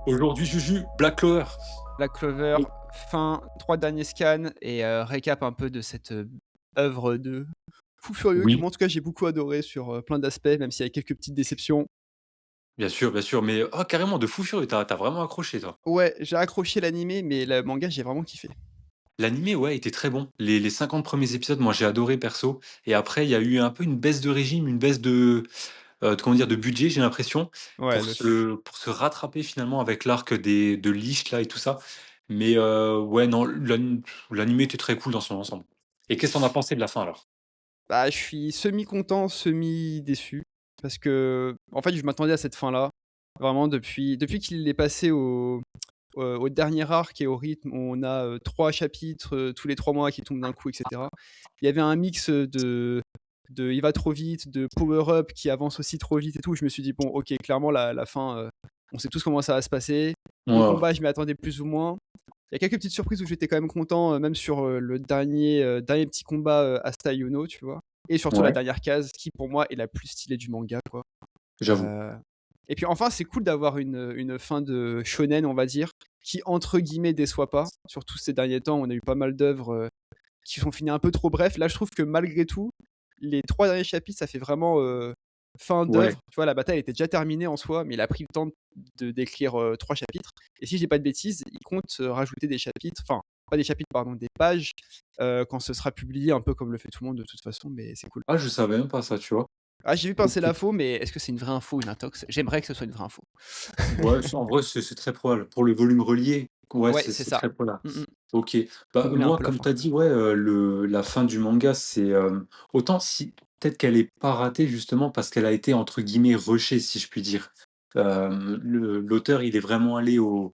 Aujourd'hui, Juju, Black Clover. Black Clover, Et- fin, 3 derniers scans et récap un peu de cette, œuvre de fou furieux que Oui, moi, en tout cas, j'ai beaucoup adoré sur, plein d'aspects, même s'il y a quelques petites déceptions. bien sûr, mais carrément, de fou furieux, t'as vraiment accroché, toi. Ouais, j'ai accroché l'animé, mais le manga, j'ai vraiment kiffé. L'animé, ouais, était très bon. Les 50 premiers épisodes, moi, j'ai adoré perso. Et après, il y a eu un peu une baisse de régime, une baisse comment dire, de budget, j'ai l'impression, Ouais, pour se rattraper finalement avec l'arc de Lich, là, et tout ça. Mais ouais, non, l'animé était très cool dans son ensemble. Et qu'est-ce qu'on a pensé de la fin, alors? bah, je suis semi content, semi déçu parce que en fait, je m'attendais à cette fin-là, vraiment depuis qu'il est passé au dernier arc et au rythme où on a, 3 chapitres, tous les 3 mois qui tombent d'un coup et cetera. Il y avait un mix, de il va trop vite, de power up qui avance aussi trop vite et tout. Je me suis dit: «Bon, OK, clairement la fin, on sait tous comment ça va se passer». Le Ouais, combat, je m'y attendais plus ou moins. Il y a quelques petites surprises où j'étais quand même content, même sur, le dernier petit combat, Asta Yuno, tu vois? Et surtout la ouais, dernière case qui pour moi est la plus stylée du manga, quoi. j'avoue. Heu et puis enfin, c'est cool d'avoir une fin de shonen, on va dire, qui entre guillemets «déçoit pas». Surtout ces derniers temps, on a eu pas mal d'œuvres, qui sont finies un peu trop bref. Là, je trouve que malgré tout, les 3 derniers chapitres, ça fait vraiment, fin Ouais. d'œuvre. Tu vois, la bataille était déjà terminée en soi, mais il a pris le temps de d'écrire, 3 chapitres et si je dis pas de bêtises, il compte, rajouter des chapitres, enfin, pas des chapitres, pardon, des pages, quand ce sera publié, un peu comme le fait tout le monde de toute façon, mais c'est cool. Ah, je savais même pas ça, tu vois. Ah, j'ai vu passer Ok. l'info, mais est-ce que c'est une vraie info ou une intox? J'aimerais que ce soit une vraie info. Ouais, en vrai, c'est très probable. Pour le volume relié, ouais, Ouais, c'est c'est c'est ça. très probable. Mmh mh. OK. Bah, Combler un moi, peu la comme fin. tu as dit, ouais, la fin du manga, c'est, autant si peut-être qu'elle est pas ratée justement parce qu'elle a été entre guillemets «rushée», si je puis dire. L'auteur, il est vraiment allé au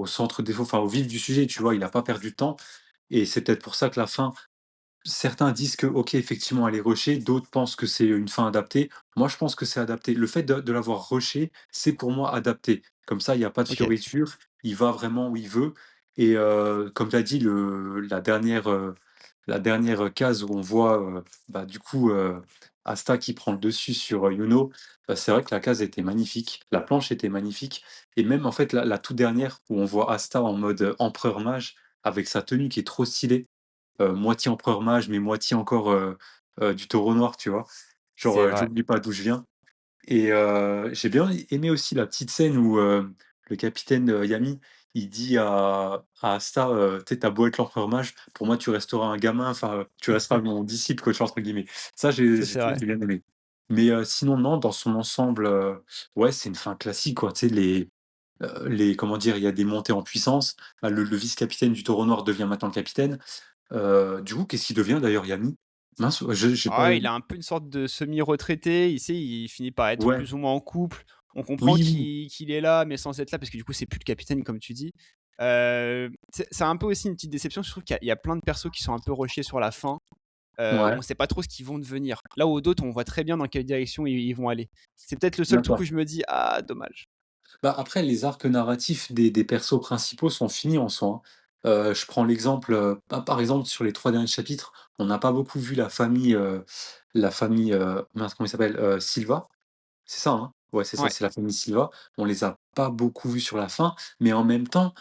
centre des enfin, au vif du sujet, tu vois? Il a pas perdu de temps et c'est peut-être pour ça que la fin, certains disent que, OK, effectivement, elle est rushée, d'autres pensent que c'est une fin adaptée. Moi, je pense que c'est adapté. Le fait de l'avoir rushée, c'est pour moi adapté. Comme ça, il y a pas de OK. fioritures, il va vraiment où il veut et comme tu as dit, la dernière case où on voit, bah, du coup, Asta qui prend le dessus sur, Yuno, bah, c'est vrai que la case était magnifique, la planche était magnifique et même, en fait, la toute dernière où on voit Asta en mode, empereur mage avec sa tenue qui est trop stylée. Moitié empereur mage, mais moitié encore, du taureau noir, tu vois? Genre, C'est vrai. j'oublie pas d'où je viens et j'ai bien aimé aussi la petite scène où, le capitaine, Yami, il dit à Asta, «Tu sais, tu beau être l'empereur mage, pour moi tu resteras un gamin, enfin, tu resteras mon disciple quoi», tu vois? Entre guillemets. Ça, Ça, c'est vrai. j'ai bien aimé. Mais, sinon non, dans son ensemble, ouais, c'est une fin classique quoi, tu sais les comment dire? Il y a des montées en puissance. Bah, le vice-capitaine du taureau noir devient maintenant le capitaine. Du coup, qu'est-ce qu'il devient d'ailleurs Yami? Mince, je j'ai pas Ah, il a un peu une sorte de semi-retraité, il finit par être ouais, plus ou moins en couple. On comprend oui, oui, qu'il est là, mais sans être là, parce que du coup, c'est plus le capitaine, comme tu dis. C'est un peu aussi une petite déception. Je trouve qu'il y a plein de persos qui sont un peu rushés sur la fin. On ouais, sait pas trop ce qu'ils vont devenir. Là où d'autres, on voit très bien dans quelle direction ils vont aller. C'est peut-être le seul truc où d'accord. je me dis: «Ah, dommage». Bah, après les arcs narratifs des persos principaux sont finis en soi, hein. Je prends l'exemple, bah, par exemple sur les 3 derniers chapitres, on n'a pas beaucoup vu la famille, mince comment il s'appelle? Silva? C'est ça, hein? Ouais, c'est ça, Ouais, c'est la famille Silva. On les a pas beaucoup vus sur la fin, mais en même temps,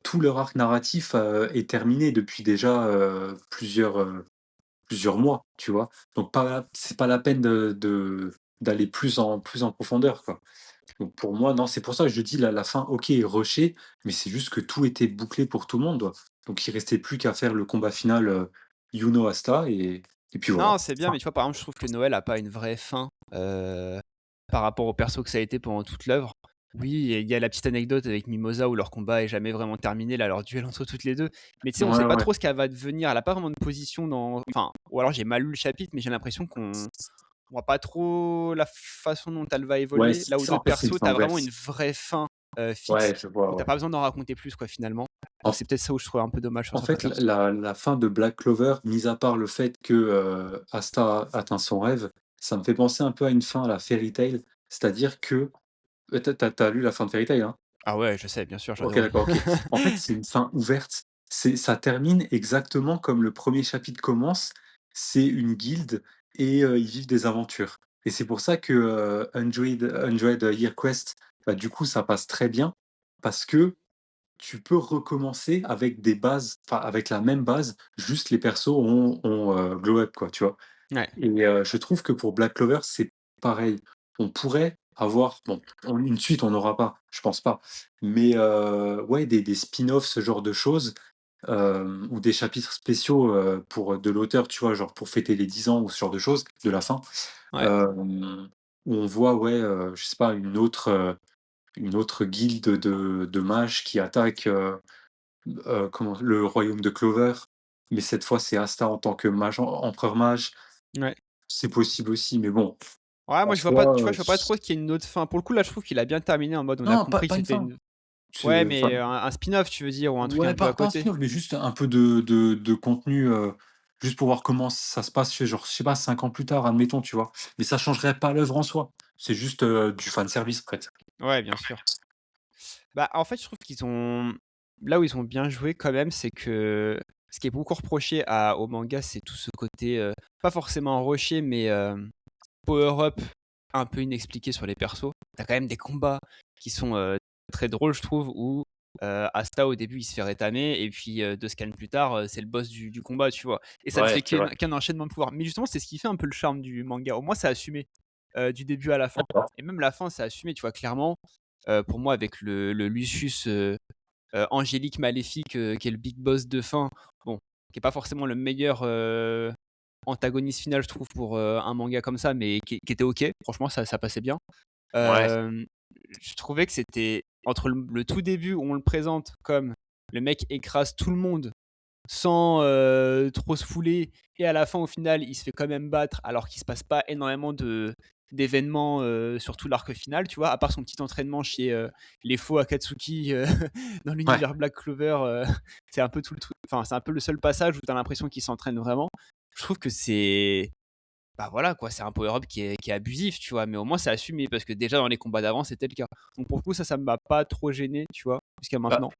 tout leur arc narratif, est terminé depuis déjà, plusieurs mois, tu vois? Donc c'est pas la peine d'aller plus en profondeur, quoi. Donc pour moi, non, c'est pour ça que je dis la fin, OK, est rushée, mais c'est juste que tout était bouclé pour tout le monde, quoi. Donc il restait plus qu'à faire le combat final, Yuno Asta et puis voilà. non, c'est bien, mais tu vois, par exemple, je trouve que Noël a pas une vraie fin, par rapport au perso que ça a été pendant toute l'œuvre. Oui, il y a la petite anecdote avec Mimosa où leur combat est jamais vraiment terminé, là, leur duel entre toutes les 2. Mais tu sais, on Ouais, sait pas ouais. trop ce qu'elle va devenir. Elle a pas vraiment de position dans enfin, ou alors j'ai mal lu le chapitre, mais j'ai l'impression qu'on voit pas trop la façon dont elle va Ouais, évoluer. Là où en d'autres fait, c'est une persos, fin tu as vraiment ouverte. une vraie fin, fixe, Ouais, je vois, où tu ouais. pas besoin d'en raconter plus, quoi, finalement. Donc En c'est peut-être ça où je trouve un peu dommage sur en certains fait, persos. la fin de Black Clover, mis à part le fait que, Asta atteint son rêve, ça me fait penser un peu à une fin à la Fairy Tail. C'est-à-dire que tu lu la fin de Fairy Tail, hein? Ah ouais, je sais, bien sûr, j'ai OK, adoré. d'accord, OK. En fait, c'est une fin ouverte. Ça termine exactement comme le premier chapitre commence. C'est une guilde et ils vivent des aventures et c'est pour ça que, Hundred Year Quest, bah, du coup, ça passe très bien parce que tu peux recommencer avec des bases, enfin, avec la même base, juste les persos ont glow up, quoi, tu vois? Ouais, Et je trouve que pour Black Clover, c'est pareil. On pourrait avoir bon, une suite, on n'aura pas, je pense pas, mais ouais, des spin-offs, ce genre de choses, ou des chapitres spéciaux, pour de l'auteur, tu vois? Genre pour fêter les 10 ans ou ce genre de choses, de la fin, ouais, où on voit, ouais, je sais pas, une autre guilde de mages qui attaque, comment le royaume de Clover, mais cette fois, c'est Asta en tant que mage, empereur mage. ouais. C'est possible aussi, mais bon, Ouais, en moi je vois pas, tu vois, soi, je vois pas trop qu'il y ait une autre fin. Pour le coup, là, je trouve qu'il a bien terminé en mode on a non, compris que pas une c'était fin. une. Ouais, C'est mais enfin, un spin-off, tu veux dire, ou un truc ouais, un peu à pas un côté. spin-off, mais juste un peu de contenu, juste pour voir comment ça se passe, genre, je sais pas, 5 ans plus tard, admettons, tu vois? Mais ça changerait pas l'œuvre en soi. C'est juste, du fanservice, en fait. Ouais, bien sûr. Bah, en fait, je trouve qu'ils ont là où ils ont bien joué quand même, c'est que ce qui est beaucoup reproché au manga, c'est tout ce côté, pas forcément rushé, mais power-up un peu inexpliqué sur les persos. T'as quand même des combats qui sont, très drôles, je trouve, où, Asta, au début, il se fait rétamer et puis, 2 scans plus tard, c'est le boss du combat, tu vois? Et ça ne Ouais, fait c'est vrai. qu'un enchaînement de pouvoir. Mais justement, c'est ce qui fait un peu le charme du manga. Au moins, c'est assumé, du début à la fin D'accord. et même la fin, c'est assumé, tu vois? Clairement, pour moi, avec le Lucius, angélique maléfique, qui est le big boss de fin, bon, qui est pas forcément le meilleur, antagoniste final, je trouve, pour, un manga comme ça, mais qui était OK. Franchement, ça passait bien. Ouais, Hem, je trouvais que c'était entre le tout début où on le présente comme le mec écrase tout le monde sans, trop se fouler et à la fin, au final, il se fait quand même battre alors qu'il se passe pas énormément d'événements, sur tout l'arc final, tu vois? À part son petit entraînement chez, les faux Akatsuki, dans ouais. l'univers Black Clover, c'est un peu tout le truc, enfin, c'est un peu le seul passage où tu as l'impression qu'il s'entraîne vraiment. Je trouve que c'est bah, voilà quoi, c'est un power-up qui est abusif, tu vois? Mais au moins c'est assumé parce que déjà dans les combats d'avant, c'était le cas. Donc pour le coup, ça m'a pas trop gêné, tu vois? Jusqu'à Bah, maintenant.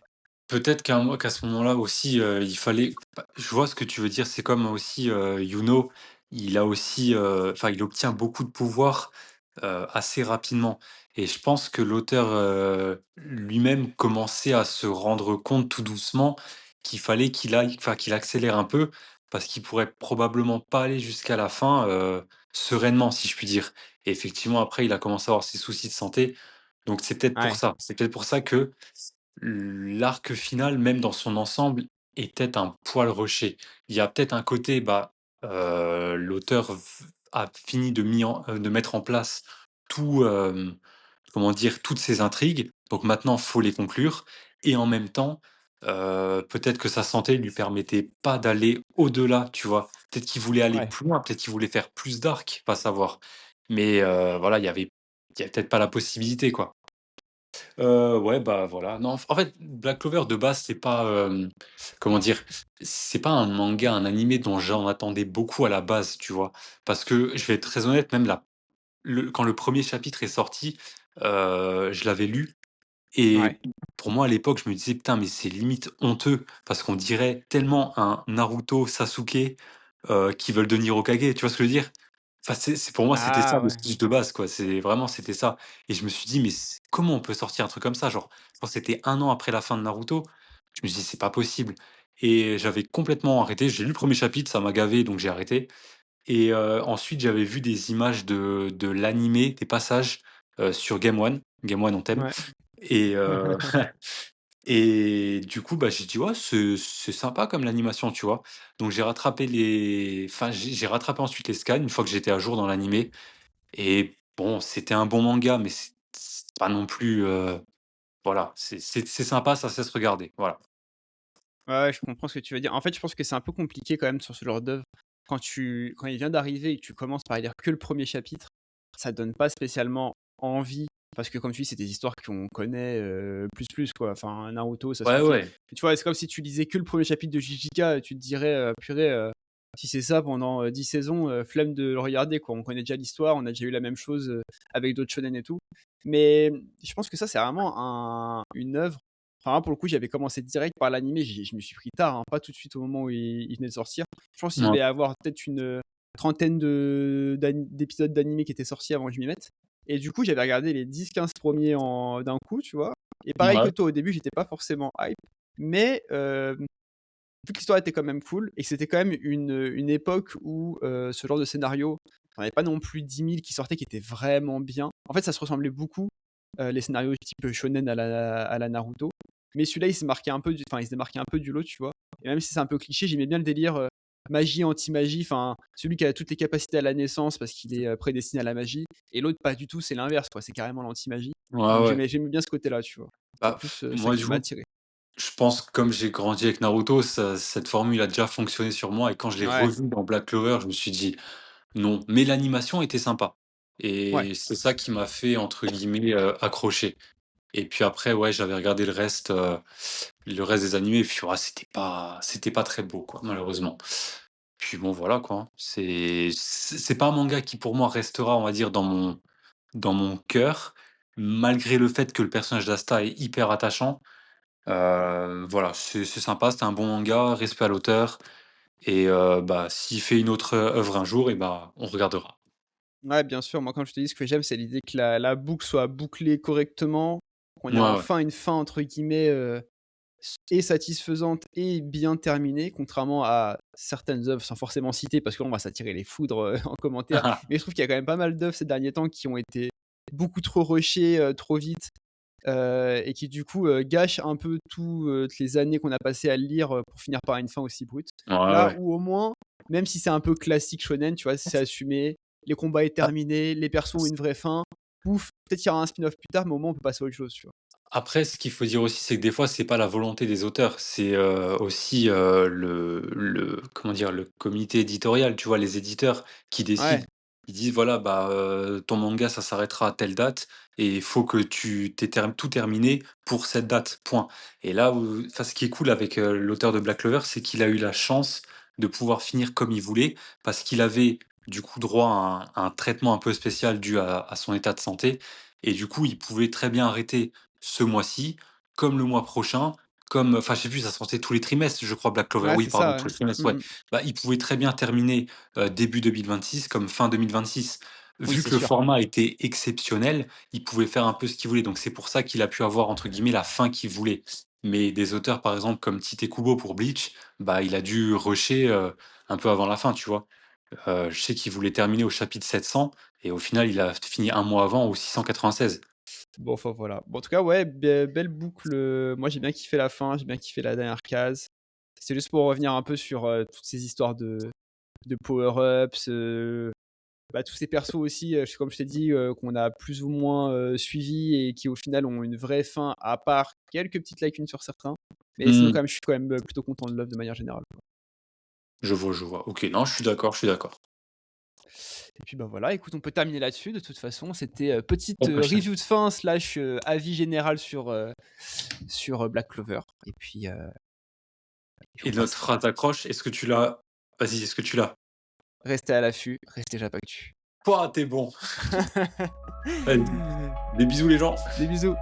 peut-être qu'à ce moment-là aussi, il fallait bah, je vois ce que tu veux dire. C'est comme aussi, Yuno, il a aussi, enfin, il obtient beaucoup de pouvoir, assez rapidement et je pense que l'auteur, lui-même commençait à se rendre compte tout doucement qu'il fallait qu'il accélère un peu parce qu'il pourrait probablement pas aller jusqu'à la fin, sereinement, si je puis dire et effectivement, après, il a commencé à avoir ses soucis de santé, donc c'est peut-être pour Ouais, ça. C'est peut-être pour ça que l'arc final, même dans son ensemble, est peut-être un poil rushé. Il y a peut-être un côté, bah, l'auteur a fini de mettre en place tout, comment dire? Toutes ces intrigues, donc maintenant, faut les conclure et en même temps, peut-être que sa santé lui permettait pas d'aller au-delà, tu vois? Peut-être qu'il voulait aller ouais. plus loin, peut-être qu'il voulait faire plus d'arcs, pas savoir. Mais voilà, il y avait peut-être pas la possibilité, quoi. Ouais, bah, voilà. Non, en fait, Black Clover, de base, c'est pas, comment dire? C'est pas un manga, un animé dont j'en attendais beaucoup à la base, tu vois? Parce que, je vais être très honnête, même la le quand le premier chapitre est sorti, je l'avais lu Ouais. et pour moi, à l'époque, je me disais: «Putain, mais c'est limite honteux» parce qu'on dirait tellement un Naruto, Sasuke, qui veulent devenir Hokage, tu vois ce que je veux dire? Enfin, c'est pour moi, c'était ça Ah le ouais. speech de base, quoi. C'est vraiment, c'était ça et je me suis dit: «Mais comment on peut sortir un truc comme ça?» Genre, quand c'était 1 an après la fin de Naruto, je me suis dit: «C'est pas possible» et j'avais complètement arrêté. J'ai lu le premier chapitre, ça m'a gavé, donc j'ai arrêté et ensuite, j'avais vu des images de l'animé, des passages, sur Game One. Game One, on t'aime Ouais. et et du coup, bah, j'ai dit: «Ouais, c'est sympa comme l'animation», tu vois? Donc j'ai rattrapé ensuite les scans une fois que j'étais à jour dans l'animé et bon, c'était un bon manga, mais c'est pas non plus, voilà, c'est sympa, ça sait se regarder, voilà. Ouais, ouais, je comprends ce que tu veux dire. En fait, je pense que c'est un peu compliqué quand même sur ce genre d'œuvre. Quand il vient d'arriver et que tu commences par lire que le premier chapitre, ça donne pas spécialement envie parce que comme tu dis, c'est des histoires qu'on connaît, plus quoi. Enfin, Naruto, Ouais, Sasuke. ouais. Tu vois, c'est comme si tu lisais que le premier chapitre de JJK, tu te dirais, «Purée, si c'est ça pendant, 10 saisons, flemme de le regarder quoi». On connaît déjà l'histoire, on a déjà eu la même chose, avec d'autres shonen et tout. Mais je pense que ça, c'est vraiment une œuvre. Enfin, pour le coup, j'avais commencé direct par l'animé, je me suis pris tard, hein, pas tout de suite au moment où il venait de sortir. Je pense qu'il Non. devait y avoir peut-être une, trentaine d'épisodes d'animé qui étaient sortis avant que je m'y mette et du coup, j'avais regardé les 10-15 premiers en d'un coup, tu vois? Et pareil que Ouais, toi, au début, j'étais pas forcément hype, mais vu que l'histoire était quand même cool et que c'était quand même une époque où, ce genre de scénario, il y en avait pas non plus 10 000 qui sortaient qui étaient vraiment bien. En fait, ça se ressemblait beaucoup, les scénarios type shonen à la Naruto. Mais celui-là, il se démarquait un peu du lot, tu vois? Et même si c'est un peu cliché, j'aimais bien le délire, magie, anti-magie, enfin, celui qui a toutes les capacités à la naissance parce qu'il est, prédestiné à la magie et l'autre pas du tout, c'est l'inverse quoi, c'est carrément l'anti-magie. ouais, Donc ouais. j'aimais bien ce côté-là, tu vois? C'est Bah, plus, ça moi, qui du m'a coup, attiré. je pense que comme j'ai grandi avec Naruto, cette formule a déjà fonctionné sur moi et quand je l'ai Ouais, revu dans Black Clover, je me suis dit: «Non», mais l'animation était sympa ouais. et c'est ça qui m'a fait entre guillemets, «accrocher» et puis après, ouais, j'avais regardé le reste des animés et puis, ouais, c'était pas très beau, quoi, malheureusement. Puis bon, voilà, quoi, hein. C'est pas un manga qui, pour moi, restera, on va dire, dans mon cœur, malgré le fait que le personnage d'Asta est hyper attachant. Voilà, c'est sympa, c'est un bon manga, respect à l'auteur et bah, s'il fait une autre, œuvre un jour et bah, on regardera. Ouais, bien sûr. Moi, comme je te dis, ce que j'aime, c'est l'idée que la boucle soit bouclée correctement, qu'on ait Ouais, ouais. enfin une fin entre guillemets, et satisfaisante et bien terminée, contrairement à certaines œuvres, sans forcément citer, parce que là, on va s'attirer les foudres, en commentaire. Mais je trouve qu'il y a quand même pas mal d'œuvres ces derniers temps qui ont été beaucoup trop rushées, trop vite, et qui du coup, gâchent un peu toutes les années qu'on a passées à le lire, pour finir par une fin aussi brute. Ouais, Là ouais. où au moins, même si c'est un peu classique shonen, tu vois, c'est assumé, les combats est A terminé, les persos ont une vraie fin. Pouf, peut-être qu'il y aura un spin-off plus tard, mais au moins on peut passer à autre chose, tu vois? Après, ce qu'il faut dire aussi, c'est que des fois, c'est pas la volonté des auteurs, c'est, aussi, le comment dire? Le comité éditorial, tu vois? Les éditeurs qui décident. Ouais, Ils disent: «Voilà, bah, ton manga, ça s'arrêtera à telle date et il faut que tu tu tout terminé pour cette date, point» et là où enfin, ce qui est cool avec, l'auteur de Black Clover, c'est qu'il a eu la chance de pouvoir finir comme il voulait parce qu'il avait, du coup, droit à un traitement un peu spécial dû à son état de santé et du coup, il pouvait très bien arrêter ce mois-ci, comme le mois prochain, comme enfin, je sais plus, ça sortait tous les trimestres, je crois, Black Clover. ouais, Oui, c'est pardon, ça, tous ouais. les trimestres, ouais. Mmh mh. Bah, il pouvait très bien terminer, début 2026 comme fin 2026. Oui, Vu c'est que le sûr. format était exceptionnel, il pouvait faire un peu ce qu'il voulait. Donc c'est pour ça qu'il a pu avoir, entre guillemets, «la fin qu'il voulait». Mais des auteurs, par exemple, comme Tite Kubo pour Bleach, bah, il a dû rusher, un peu avant la fin, tu vois? Je sais qu'il voulait terminer au chapitre 700 et au final, il a fini un mois avant au 696. Bon, enfin, voilà. Bon, en tout cas, ouais, belle boucle, moi j'ai bien kiffé la fin, j'ai bien kiffé la dernière case. C'est juste pour revenir un peu sur, toutes ces histoires de power-ups, bah, tous ces persos aussi, comme je t'ai dit, qu'on a plus ou moins, suivis et qui au final ont une vraie fin, à part quelques petites lacunes sur certains. Mais sinon Mmh. quand même, je suis quand même, plutôt content de l'œuvre de manière générale, quoi. Je vois, je vois. OK, non, je suis d'accord, je suis d'accord. Et puis, bah, voilà, écoute, on peut terminer là-dessus de toute façon. C'était, petite, On peut review de fin slash, avis général sur, Black Clover et puis et on notre passera. phrase d'accroche, est-ce que tu l'as? Vas-y, est-ce que tu l'as? Restez à l'affût, restez Japactu. Pouah, tu bon! Allez, des bisous les gens. Des bisous.